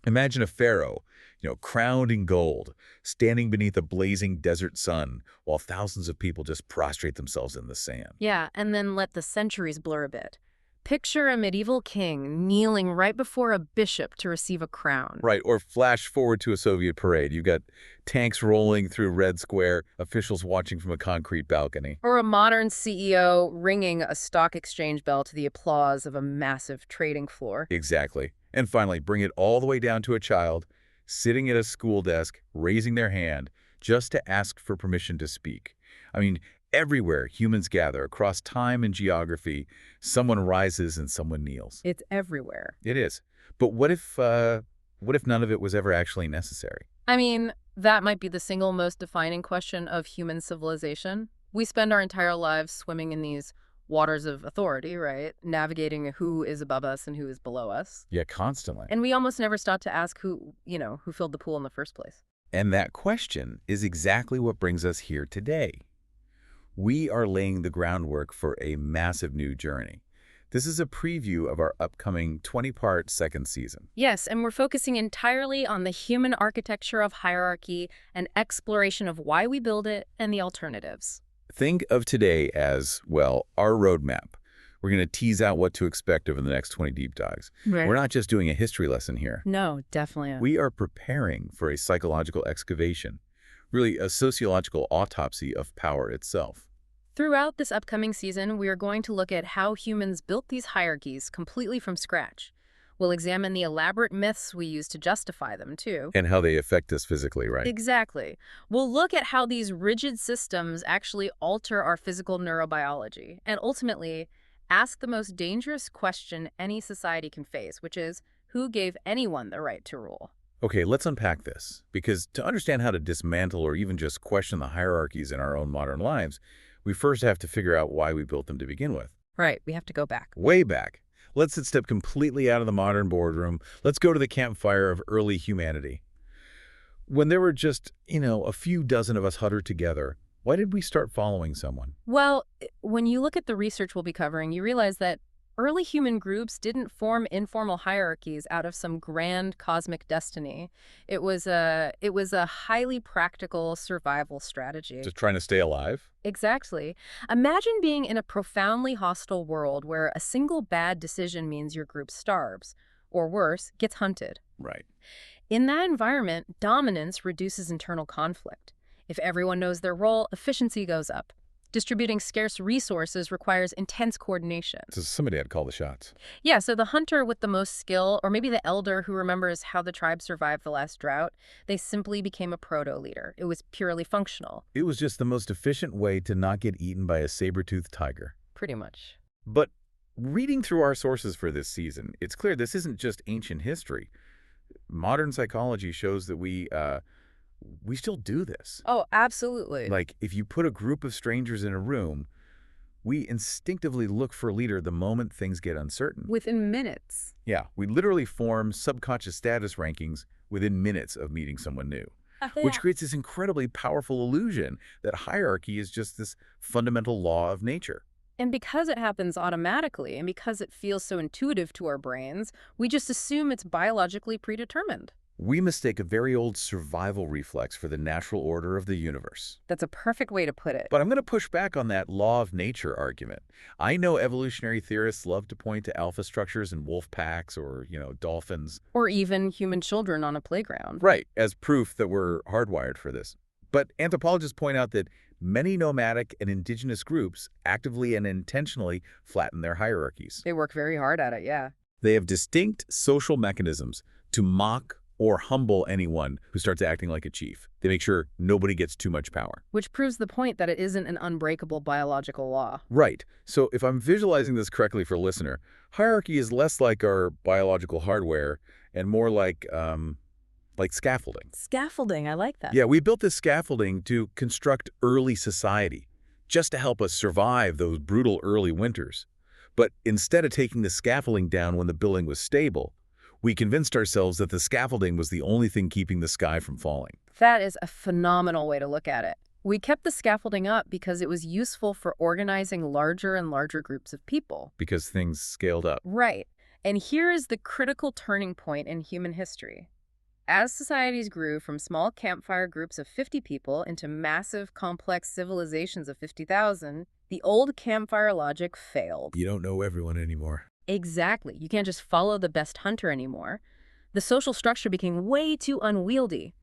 Imagine a pharaoh, crowned in gold, standing beneath a blazing desert sun while thousands of people just prostrate themselves in the sand. Yeah, and then let the centuries blur a bit. Picture a medieval king kneeling right before a bishop to receive a crown. Right, or flash forward to a Soviet parade. You've got tanks rolling through Red Square, officials watching from a concrete balcony. Or a modern CEO ringing a stock exchange bell to the applause of a massive trading floor. Exactly. And finally, bring it all the way down to a child sitting at a school desk, raising their hand just to ask for permission to speak. I mean, everywhere humans gather, across time and geography, someone rises and someone kneels. It's everywhere. It is. But what if none of it was ever actually necessary? I mean, that might be the single most defining question of human civilization. We spend our entire lives swimming in these waters of authority, right? Navigating who is above us and who is below us. Yeah, constantly. And we almost never stop to ask who filled the pool in the first place. And that question is exactly what brings us here today. We are laying the groundwork for a massive new journey. This is a preview of our upcoming 20-part second season. Yes, and we're focusing entirely on the human architecture of hierarchy and exploration of why we build it and the alternatives. Think of today as, well, our roadmap. We're going to tease out what to expect over the next 20 deep dives. Right. We're not just doing a history lesson here. No, definitely. We are preparing for a psychological excavation, really a sociological autopsy of power itself. Throughout this upcoming season, we are going to look at how humans built these hierarchies completely from scratch. We'll examine the elaborate myths we use to justify them, too. And how they affect us physically, right? Exactly. We'll look at how these rigid systems actually alter our physical neurobiology, and ultimately ask the most dangerous question any society can face, which is, who gave anyone the right to rule? Okay, let's unpack this, because to understand how to dismantle or even just question the hierarchies in our own modern lives, we first have to figure out why we built them to begin with. Right, we have to go back. Way back. Let's step completely out of the modern boardroom. Let's go to the campfire of early humanity. When there were just, a few dozen of us huddled together, why did we start following someone? Well, when you look at the research we'll be covering, you realize that early human groups didn't form informal hierarchies out of some grand cosmic destiny. It was a highly practical survival strategy. Just trying to stay alive? Exactly. Imagine being in a profoundly hostile world where a single bad decision means your group starves, or worse, gets hunted. Right. In that environment, dominance reduces internal conflict. If everyone knows their role, efficiency goes up. Distributing scarce resources requires intense coordination. So somebody had to call the shots. Yeah, so the hunter with the most skill, or maybe the elder who remembers how the tribe survived the last drought, they simply became a proto-leader. It was purely functional. It was just the most efficient way to not get eaten by a saber-toothed tiger. Pretty much. But reading through our sources for this season, it's clear this isn't just ancient history. Modern psychology shows that we still do this. Oh, absolutely. Like, if you put a group of strangers in a room, we instinctively look for a leader the moment things get uncertain. Within minutes. Yeah, we literally form subconscious status rankings within minutes of meeting someone new, which creates this incredibly powerful illusion that hierarchy is just this fundamental law of nature. And because it happens automatically, and because it feels so intuitive to our brains, we just assume it's biologically predetermined. We mistake a very old survival reflex for the natural order of the universe. That's a perfect way to put it. But I'm going to push back on that law of nature argument. I know evolutionary theorists love to point to alpha structures in wolf packs or, dolphins. Or even human children on a playground. Right, as proof that we're hardwired for this. But anthropologists point out that many nomadic and indigenous groups actively and intentionally flatten their hierarchies. They work very hard at it, yeah. They have distinct social mechanisms to mock or humble anyone who starts acting like a chief. They make sure nobody gets too much power. Which proves the point that it isn't an unbreakable biological law. Right. So if I'm visualizing this correctly for a listener, hierarchy is less like our biological hardware and more like scaffolding. Scaffolding, I like that. Yeah, we built this scaffolding to construct early society, just to help us survive those brutal early winters. But instead of taking the scaffolding down when the building was stable, we convinced ourselves that the scaffolding was the only thing keeping the sky from falling. That is a phenomenal way to look at it. We kept the scaffolding up because it was useful for organizing larger and larger groups of people. Because things scaled up. Right. And here is the critical turning point in human history. As societies grew from small campfire groups of 50 people into massive, complex civilizations of 50,000, the old campfire logic failed. You don't know everyone anymore. Exactly. You can't just follow the best hunter anymore. The social structure became way too unwieldy.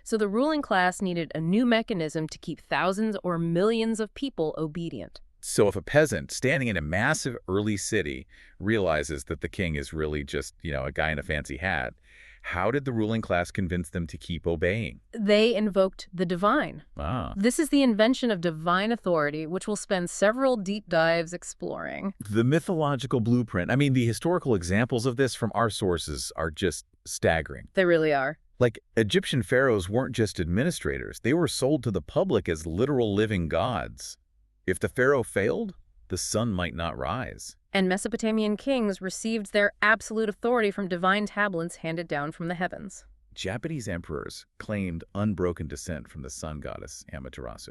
So the ruling class needed a new mechanism to keep thousands or millions of people obedient. So if a peasant standing in a massive early city realizes that the king is really just, a guy in a fancy hat, how did the ruling class convince them to keep obeying? They invoked the divine. Ah. This is the invention of divine authority, which we'll spend several deep dives exploring. The mythological blueprint, the historical examples of this from our sources are just staggering. They really are. Like, Egyptian pharaohs weren't just administrators. They were sold to the public as literal living gods. If the pharaoh failed, the sun might not rise. And Mesopotamian kings received their absolute authority from divine tablets handed down from the heavens. Japanese emperors claimed unbroken descent from the sun goddess Amaterasu.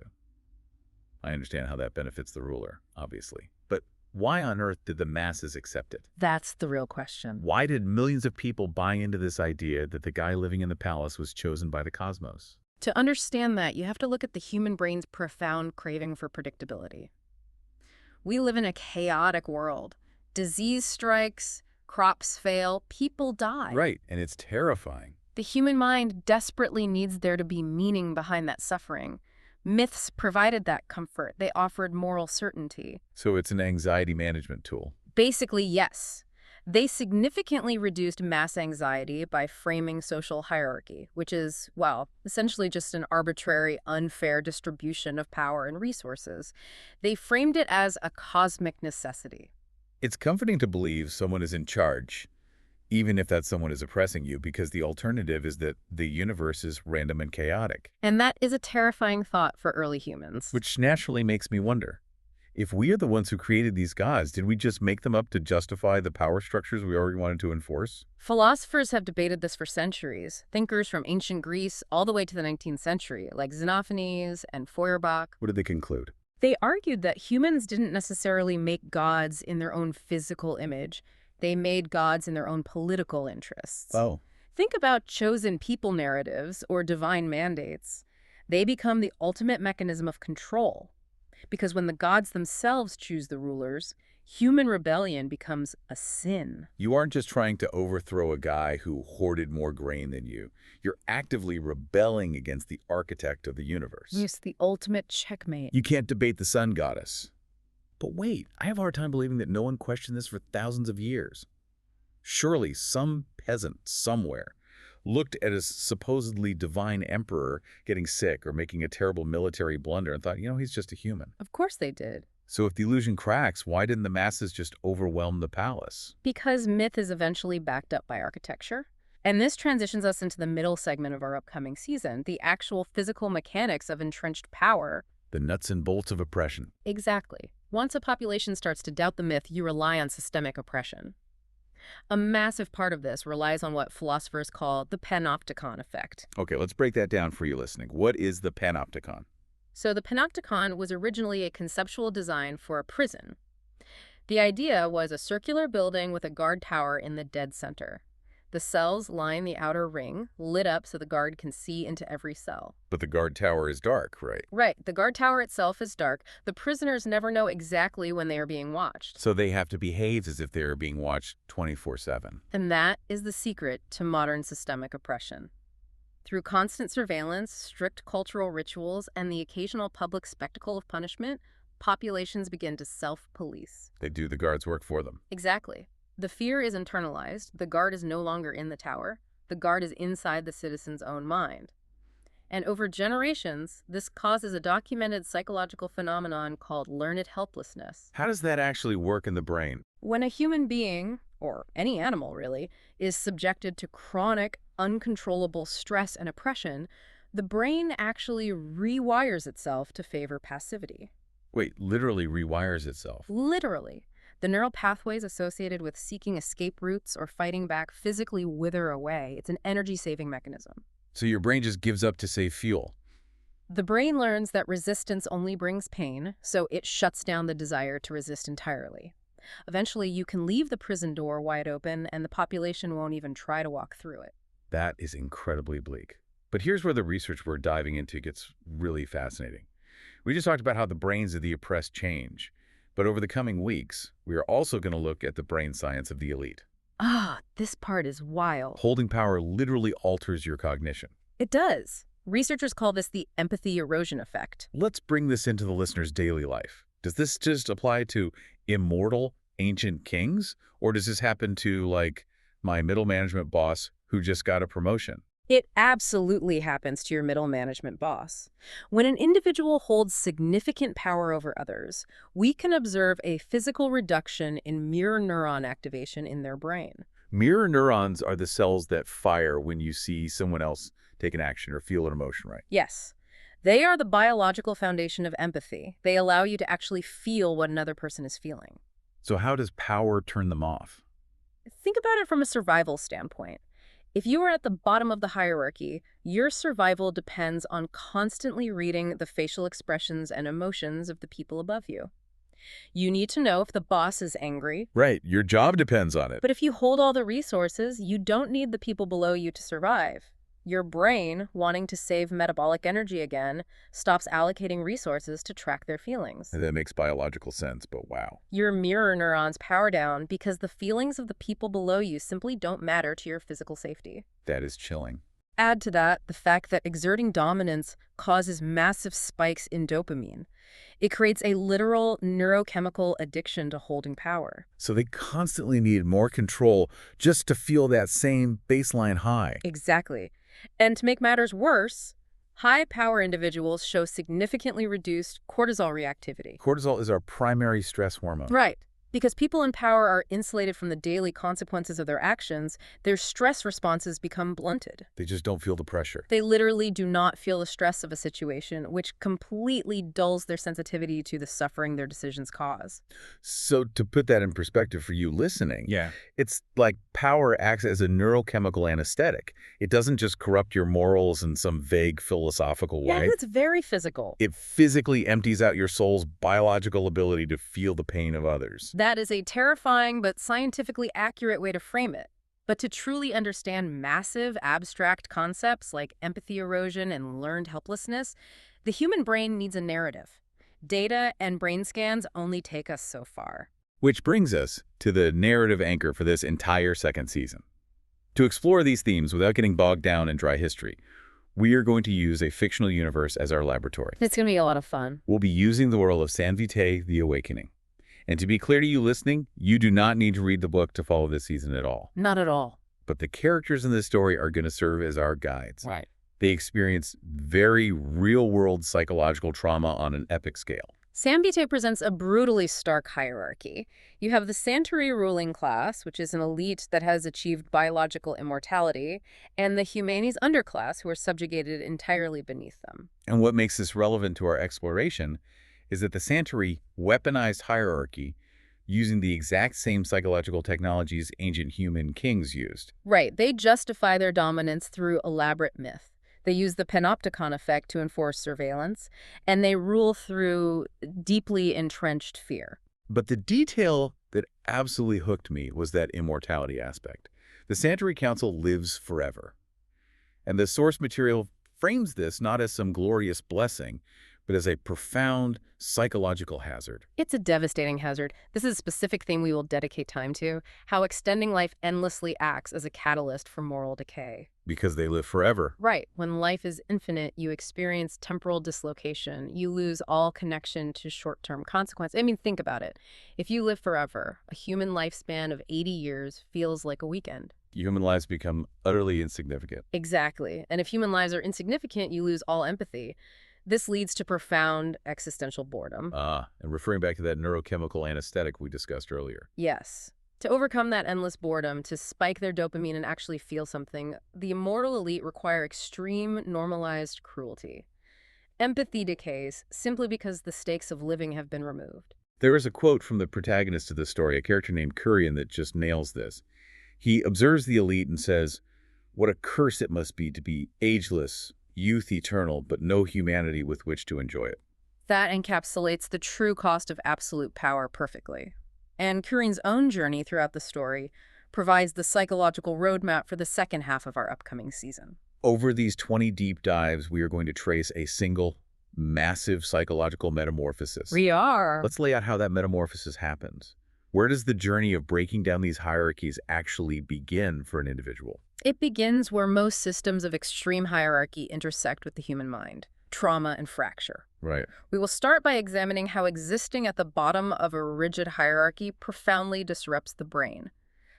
I understand how that benefits the ruler, obviously. But why on earth did the masses accept it? That's the real question. Why did millions of people buy into this idea that the guy living in the palace was chosen by the cosmos? To understand that, you have to look at the human brain's profound craving for predictability. We live in a chaotic world. Disease strikes, crops fail, people die. Right, and it's terrifying. The human mind desperately needs there to be meaning behind that suffering. Myths provided that comfort. They offered moral certainty. So it's an anxiety management tool. Basically, yes. They significantly reduced mass anxiety by framing social hierarchy, which is, well, essentially just an arbitrary, unfair distribution of power and resources. They framed it as a cosmic necessity. It's comforting to believe someone is in charge, even if that someone is oppressing you, because the alternative is that the universe is random and chaotic. And that is a terrifying thought for early humans. Which naturally makes me wonder, if we are the ones who created these gods, did we just make them up to justify the power structures we already wanted to enforce? Philosophers have debated this for centuries. Thinkers from ancient Greece all the way to the 19th century, like Xenophanes and Feuerbach. What did they conclude? They argued that humans didn't necessarily make gods in their own physical image. They made gods in their own political interests. Oh. Think about chosen people narratives or divine mandates. They become the ultimate mechanism of control. Because when the gods themselves choose the rulers, human rebellion becomes a sin. You aren't just trying to overthrow a guy who hoarded more grain than you. You're actively rebelling against the architect of the universe. It's the ultimate checkmate. You can't debate the sun goddess. But wait, I have a hard time believing that no one questioned this for thousands of years. Surely some peasant somewhere looked at a supposedly divine emperor getting sick or making a terrible military blunder and thought, he's just a human. Of course they did. So if the illusion cracks, why didn't the masses just overwhelm the palace? Because myth is eventually backed up by architecture. And this transitions us into the middle segment of our upcoming season, the actual physical mechanics of entrenched power. The nuts and bolts of oppression. Exactly. Once a population starts to doubt the myth, you rely on systemic oppression. A massive part of this relies on what philosophers call the panopticon effect. Okay, let's break that down for you listening. What is the panopticon? So the panopticon was originally a conceptual design for a prison. The idea was a circular building with a guard tower in the dead center. The cells line the outer ring, lit up so the guard can see into every cell. But the guard tower is dark, right? Right. The guard tower itself is dark. The prisoners never know exactly when they are being watched. So they have to behave as if they are being watched 24/7. And that is the secret to modern systemic oppression. Through constant surveillance, strict cultural rituals, and the occasional public spectacle of punishment, populations begin to self-police. They do the guard's work for them. Exactly. The fear is internalized. The guard is no longer in the tower. The guard is inside the citizen's own mind. And over generations, this causes a documented psychological phenomenon called learned helplessness. How does that actually work in the brain? When a human being, or any animal really, is subjected to chronic, uncontrollable stress and oppression, the brain actually rewires itself to favor passivity. Wait, literally rewires itself? Literally. The neural pathways associated with seeking escape routes or fighting back physically wither away. It's an energy-saving mechanism. So your brain just gives up to save fuel? The brain learns that resistance only brings pain, so it shuts down the desire to resist entirely. Eventually, you can leave the prison door wide open and the population won't even try to walk through it. That is incredibly bleak. But here's where the research we're diving into gets really fascinating. We just talked about how the brains of the oppressed change. But over the coming weeks, we are also going to look at the brain science of the elite. Ah, this part is wild. Holding power literally alters your cognition. It does. Researchers call this the empathy erosion effect. Let's bring this into the listener's daily life. Does this just apply to immortal ancient kings? Or does this happen to, like, my middle management boss who just got a promotion? It absolutely happens to your middle management boss. When an individual holds significant power over others, we can observe a physical reduction in mirror neuron activation in their brain. Mirror neurons are the cells that fire when you see someone else take an action or feel an emotion, right? Yes, they are the biological foundation of empathy. They allow you to actually feel what another person is feeling. So how does power turn them off? Think about it from a survival standpoint. If you are at the bottom of the hierarchy, your survival depends on constantly reading the facial expressions and emotions of the people above you. You need to know if the boss is angry. Right, your job depends on it. But if you hold all the resources, you don't need the people below you to survive. Your brain, wanting to save metabolic energy again, stops allocating resources to track their feelings. That makes biological sense, but wow. Your mirror neurons power down because the feelings of the people below you simply don't matter to your physical safety. That is chilling. Add to that the fact that exerting dominance causes massive spikes in dopamine. It creates a literal neurochemical addiction to holding power. So they constantly need more control just to feel that same baseline high. Exactly. And to make matters worse, high-power individuals show significantly reduced cortisol reactivity. Cortisol is our primary stress hormone. Right. Because people in power are insulated from the daily consequences of their actions, their stress responses become blunted. They just don't feel the pressure. They literally do not feel the stress of a situation, which completely dulls their sensitivity to the suffering their decisions cause. So to put that in perspective for you listening, Yeah. it's like power acts as a neurochemical anesthetic. It doesn't just corrupt your morals in some vague philosophical Yeah, way. it's very physical. It physically empties out your soul's biological ability to feel the pain of others. That is a terrifying but scientifically accurate way to frame it. But to truly understand massive, abstract concepts like empathy erosion and learned helplessness, the human brain needs a narrative. Data and brain scans only take us so far. Which brings us to the narrative anchor for this entire second season. To explore these themes without getting bogged down in dry history, we are going to use a fictional universe as our laboratory. It's going to be a lot of fun. We'll be using the world of San Vitae, The Awakening. And to be clear to you listening, you do not need to read the book to follow this season at all. Not at all. But the characters in this story are going to serve as our guides. Right. They experience very real-world psychological trauma on an epic scale. San Vitae presents a brutally stark hierarchy. You have the Santori ruling class, which is an elite that has achieved biological immortality, and the Humanis underclass, who are subjugated entirely beneath them. And what makes this relevant to our exploration is that the Santori weaponized hierarchy using the exact same psychological technologies ancient human kings used. Right, they justify their dominance through elaborate myth. They use the panopticon effect to enforce surveillance, and they rule through deeply entrenched fear. But the detail that absolutely hooked me was that immortality aspect. The Santori Council lives forever. And the source material frames this not as some glorious blessing, but as a profound psychological hazard. It's a devastating hazard. This is a specific theme we will dedicate time to, how extending life endlessly acts as a catalyst for moral decay. Because they live forever. Right. When life is infinite, you experience temporal dislocation. You lose all connection to short-term consequence. I mean, think about it. If you live forever, a human lifespan of 80 years feels like a weekend. Human lives become utterly insignificant. Exactly. And if human lives are insignificant, you lose all empathy. This leads to profound existential boredom. And referring back to that neurochemical anesthetic we discussed earlier. Yes. To overcome that endless boredom, to spike their dopamine and actually feel something, the immortal elite require extreme normalized cruelty. Empathy decays simply because the stakes of living have been removed. There is a quote from the protagonist of this story, a character named Kurian, that just nails this. He observes the elite and says, "What a curse it must be to be ageless, youth eternal, but no humanity with which to enjoy it." That encapsulates the true cost of absolute power perfectly. And Kurin's own journey throughout the story provides the psychological roadmap for the second half of our upcoming season. Over these 20 deep dives, we are going to trace a single, massive psychological metamorphosis. We are. Let's lay out how that metamorphosis happens. Where does the journey of breaking down these hierarchies actually begin for an individual? It begins where most systems of extreme hierarchy intersect with the human mind: trauma and fracture. Right. We will start by examining how existing at the bottom of a rigid hierarchy profoundly disrupts the brain.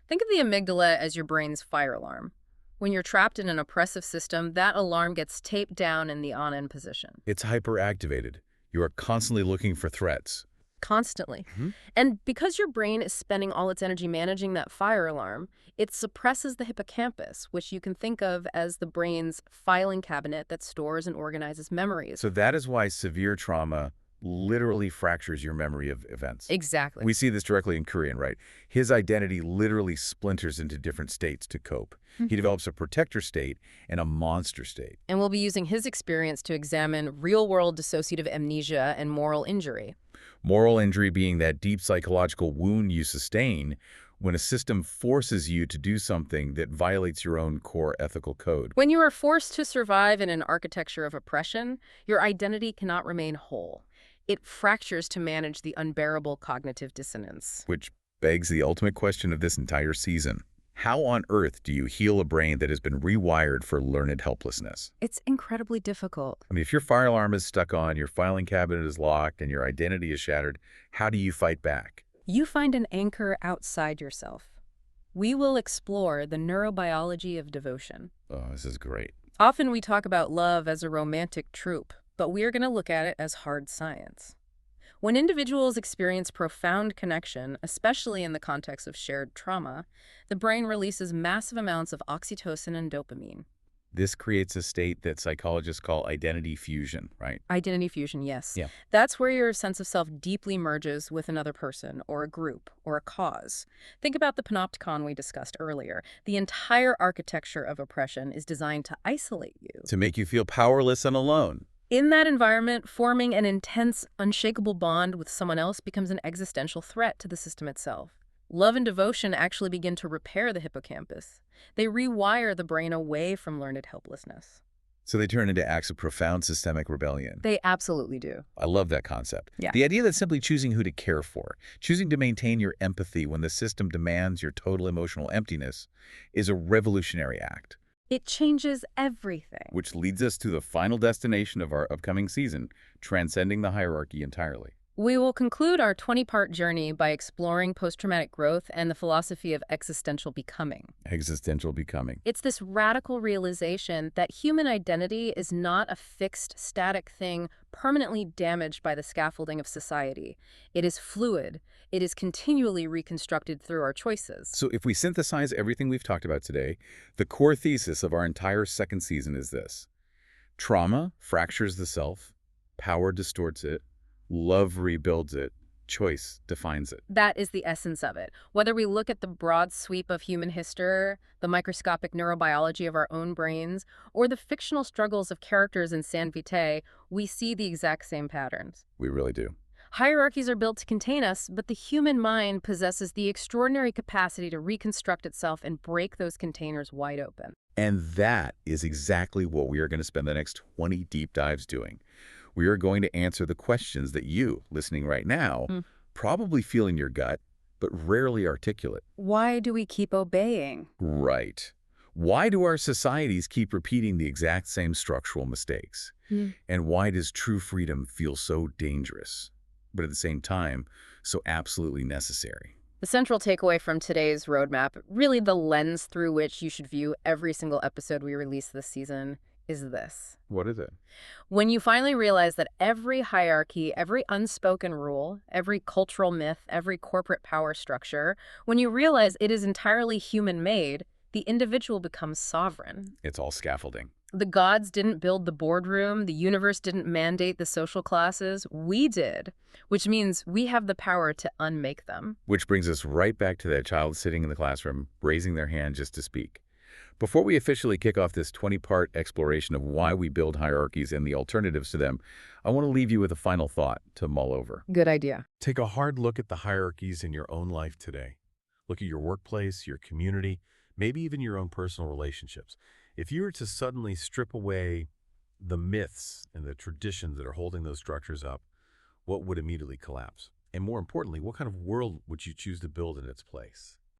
Think of the amygdala as your brain's fire alarm. When you're trapped in an oppressive system, that alarm gets taped down in the on-end position. It's hyperactivated. You are constantly looking for threats. Constantly. Mhm. And because your brain is spending all its energy managing that fire alarm, it suppresses the hippocampus, which you can think of as the brain's filing cabinet that stores and organizes memories. So that is why severe trauma literally fractures your memory of events. Exactly. We see this directly in Korean, right? His identity literally splinters into different states to cope. He develops a protector state and a monster state. And we'll be using his experience to examine real-world dissociative amnesia and moral injury. Moral injury being that deep psychological wound you sustain when a system forces you to do something that violates your own core ethical code. When you are forced to survive in an architecture of oppression, your identity cannot remain whole. It fractures to manage the unbearable cognitive dissonance. Which begs the ultimate question of this entire season. How on earth do you heal a brain that has been rewired for learned helplessness? It's incredibly difficult. I mean, if your fire alarm is stuck on, your filing cabinet is locked, and your identity is shattered, how do you fight back? You find an anchor outside yourself. We will explore the neurobiology of devotion. Oh, this is great. Often we talk about love as a romantic trope, but we are going to look at it as hard science. When individuals experience profound connection, especially in the context of shared trauma, the brain releases massive amounts of oxytocin and dopamine. This creates a state that psychologists call identity fusion, right? Identity fusion, yes. Yeah. That's where your sense of self deeply merges with another person or a group or a cause. Think about the panopticon we discussed earlier. The entire architecture of oppression is designed to isolate you. To make you feel powerless and alone. In that environment, forming an intense, unshakable bond with someone else becomes an existential threat to the system itself. Love and devotion actually begin to repair the hippocampus. They rewire the brain away from learned helplessness. So they turn into acts of profound systemic rebellion. They absolutely do. I love that concept. Yeah. The idea that simply choosing who to care for, choosing to maintain your empathy when the system demands your total emotional emptiness, is a revolutionary act. It changes everything. Which leads us to the final destination of our upcoming season, transcending the hierarchy entirely. We will conclude our 20-part journey by exploring post-traumatic growth and the philosophy of existential becoming. Existential becoming. It's this radical realization that human identity is not a fixed, static thing permanently damaged by the scaffolding of society. It is fluid. It is continually reconstructed through our choices. So if we synthesize everything we've talked about today, the core thesis of our entire second season is this. Trauma fractures the self, power distorts it, love rebuilds it, choice defines it. That is the essence of it. Whether we look at the broad sweep of human history, the microscopic neurobiology of our own brains, or the fictional struggles of characters in San Vitae, we see the exact same patterns. We really do. Hierarchies are built to contain us, but the human mind possesses the extraordinary capacity to reconstruct itself and break those containers wide open. And that is exactly what we are going to spend the next 20 deep dives doing. We are going to answer the questions that you, listening right now, probably feel in your gut, but rarely articulate. Why do we keep obeying? Right. Why do our societies keep repeating the exact same structural mistakes? And why does true freedom feel so dangerous, but at the same time, so absolutely necessary? The central takeaway from today's roadmap, really the lens through which you should view every single episode we release this season, is this. What is it? When you finally realize that every hierarchy, every unspoken rule, every cultural myth, every corporate power structure, when you realize it is entirely human-made, the individual becomes sovereign. It's all scaffolding. The gods didn't build the boardroom, the universe didn't mandate the social classes, we did, which means we have the power to unmake them. Which brings us right back to that child sitting in the classroom, raising their hand just to speak. Before we officially kick off this 20-part exploration of why we build hierarchies and the alternatives to them, I want to leave you with a final thought to mull over. Good idea. Take a hard look at the hierarchies in your own life today. Look at your workplace, your community, maybe even your own personal relationships. If you were to suddenly strip away the myths and the traditions that are holding those structures up, what would immediately collapse? And more importantly, what kind of world would you choose to build in its place?